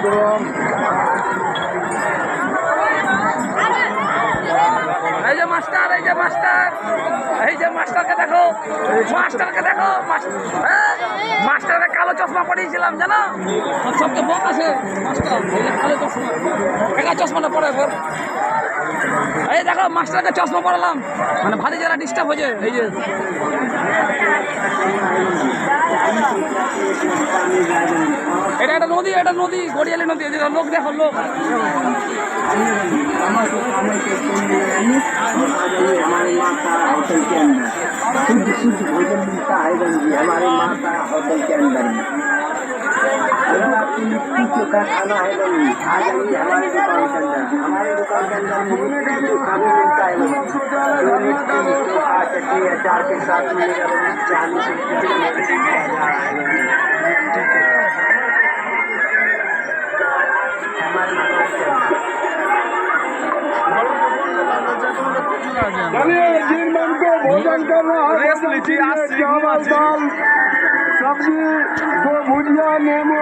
এই যে মাস্টার, এই যে মাস্টার, এই যে মাস্টারকে দেখো, মাস্টারকে দেখো, মাস্টারের কালো চশমা পরিয়েছিলাম জানো, সবকে বক আছে মাস্টার, এই যে কালো চশমা, একা চশমাটা পরে এই দেখো মাস্টারকে চশমা পড়ালাম, মানে ভারী যারা ডিস্টার্ব হয়েছে। এই যে এটা একটা নদী, এটা নদী, গড়িয়ালি নদী, লোক দেখো লোক। हमारे माता होटल के अंदर शुद्ध शुद्ध भोजन मिलता है गंजी हमारे माता होटल के अंदर में। का खाना है गंजी आ जाइए हमारे दुकान के अंदर। हमारे दुकान के अंदर चोखा भी मिलता है चोखा चटनी अचार के साथ मिलेगा 40 जिन मन को भोजन करना है चावल दाल सब्जी दो भुजिया नींबू